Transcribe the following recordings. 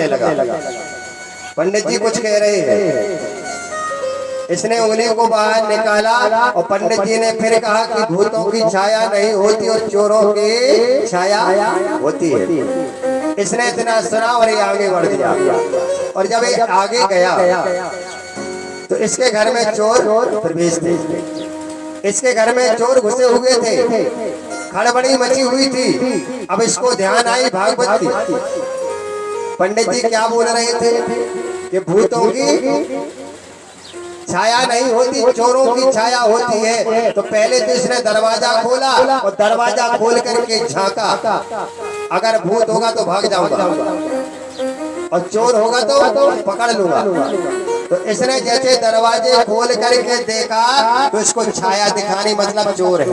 लगा। पंडित जी कुछ कह रहे हैं, इसने उंगली को बाहर निकाला और पंडित जी ने फिर कहा कि भूतों की छाया नहीं होती और चोरों की छाया होती है। इसने इतना सुना और ये आगे बढ़ दिया और जब ये आगे गया तो इसके घर में चोर प्रवेश थे। इसके घर में चोर घुसे हुए थे, खड़बड़ी मची हुई थी। अब इसको ध्यान आई भागवत की। पंडित जी क्या बोल रहे थे कि भूतों की छाया नहीं होती, चोरों की छाया होती है। तो पहले तो इसने दरवाजा खोला और दरवाजा खोल करके झांका, अगर भूत होगा तो भाग जाऊंगा और चोर होगा तो पकड़ लूंगा। तो इसने जैसे दरवाजे खोल करके देखा तो इसको छाया दिखानी, मतलब चोर है।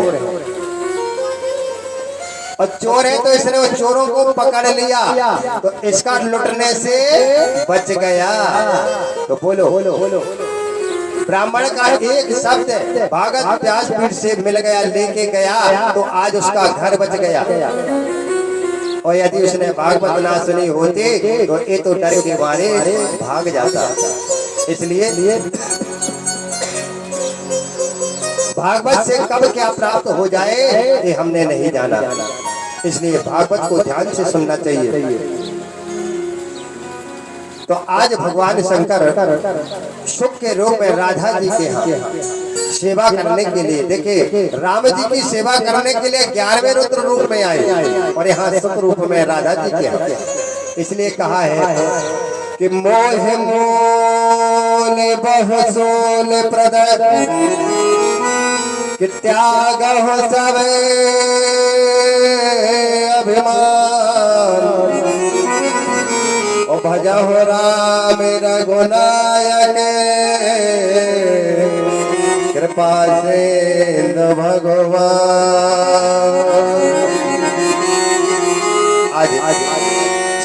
और चोर है तो इसने वो चोरों को पकड़ लिया तो इसका लुटने से बच गया। तो बोलो ब्राह्मण का एक शब्द भागत व्यासपीठ से मिल गया, लेके गया तो आज उसका घर बच गया। और यदि उसने भागवत ना सुनी होती तो ये तो डर के मारे भाग जाता। इसलिए भागवत से कब क्या प्राप्त हो जाए ये हमने नहीं जाना, इसलिए भागवत को ध्यान से सुनना चाहिए। तो आज भगवान शंकर शुक के रूप में राधा जी के यहाँ सेवा करने के लिए, देखिए राम जी की सेवा करने के लिए 11वें रुद्र रूप में आए और यहाँ शुक रूप में राधा जी के यहाँ। इसलिए कहा है कि मोह मोल बहुसोल प्रदर कि त्याग हो सब अभिमान भजो राम रघुनायक कृपा सिंधु भगवान। आज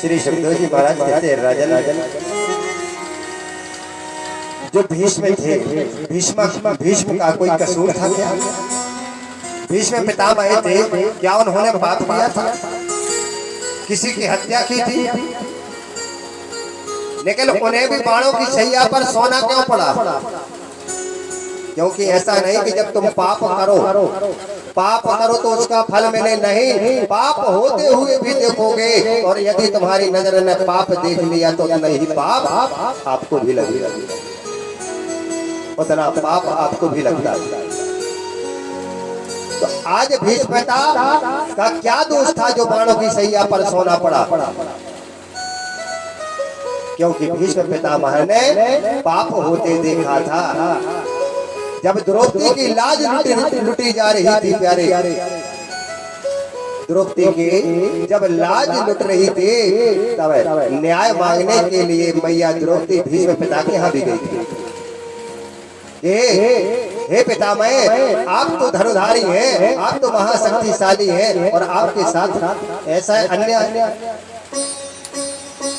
श्री सुखदेव जी महाराज कहते हैं राजन जो भीष्म थे, भीष्म का कोई कसूर था क्या? भीष्म पितामह थे, क्या उन्होंने पाप किया था? किसी की हत्या की थी? लेकिन उन्हें भी बाणों की शैया पर सोना क्यों पड़ा? क्योंकि ऐसा नहीं कि जब तुम पाप करो तो उसका फल मिले, नहीं, पाप होते हुए भी देखोगे और यदि तुम्हारी नजर ने पाप देख लिया तो नहीं, पाप आपको भी लगेगा, उतना पाप आपको भी लगता है। तो आज भीष्म का क्या दोष था जो बाणों की शैया पर सोना पड़ा? क्योंकि भीष्म पितामह ने पाप होते देखा था। जब द्रौपदी की लाज लुटी जा रही थी, प्यारे द्रौपदी की जब लाज लुट रही थी तब न्याय मांगने के लिए मैया द्रौपदी भीष्म पिता के यहाँ भी गई थी। हे पितामह, आप तो धनुधारी हैं, आप तो महाशक्तिशाली हैं और आपके साथ ऐसा अन्याय,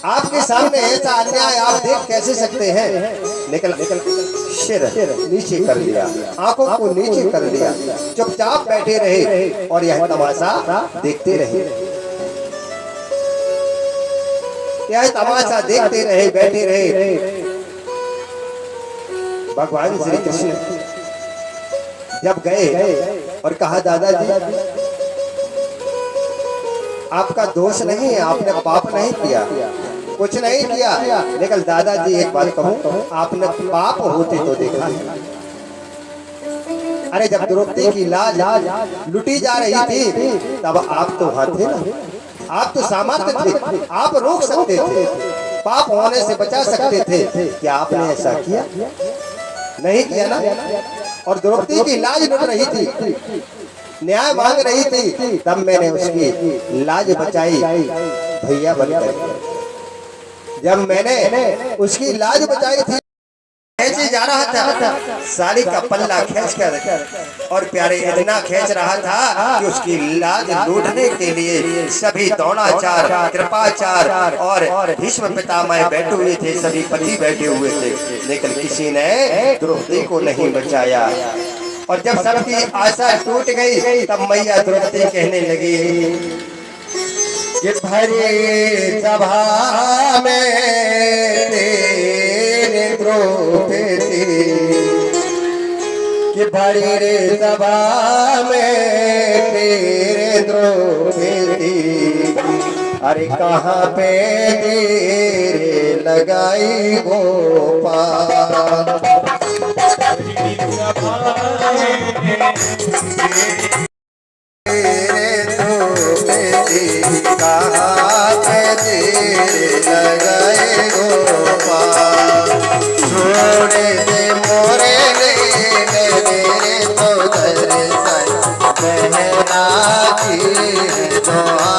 आपके सामने ऐसा अन्याय आप देख कैसे सकते हैं? लेकिन सिर नीचे कर लिया, आंखों को नीचे कर लिया, चुपचाप बैठे रहे और यह तमाशा देखते रहे। यह तमाशा देखते रहे, बैठे रहे। भगवान श्री कृष्ण जब गए और कहा दादाजी आपका दोष नहीं है, आपने पाप नहीं किया, कुछ नहीं किया, लेकिन दादाजी एक बात कहूं, आपने पाप होते तो देखा है। अरे जब द्रौपदी की लाज लुटी जा रही थी तब आप तो वहां थे ना, आप तो सामर्थ्य थे, आप रोक सकते थे, पाप होने से बचा सकते थे। क्या आपने ऐसा किया? नहीं किया ना। और द्रौपदी की लाज लुट रही थी, न्याय मांग रही थी, तब मैंने उसकी लाज बचाई भैया बनकर। जब मैंने उसकी लाज बचाई थी, खींचे जा रहा था साड़ी का पल्ला खींचकर और प्यारे इतना खींच रहा था कि उसकी लाज लूटने के लिए सभी द्रोणाचार, कृपाचार्य और भीष्म पितामह बैठे हुए थे, सभी पति बैठे हुए थे, लेकिन किसी ने द्रौपदी को नहीं बचाया। और जब सबकी आशा टूट गई तब मैया द्रौपदी कहने लगी कि भरे सभा में तेरे द्रौपदी कि बड़ी रे सभा में तेरे द्रौपदी अरे कहाँ पे तेरे लगाई गोपाल तेरे द्रौपदी कहाँ पे तेरे लगाई गोपाल छोड़े दे मोरे लेने मेरे तो दर्शन बहना की तो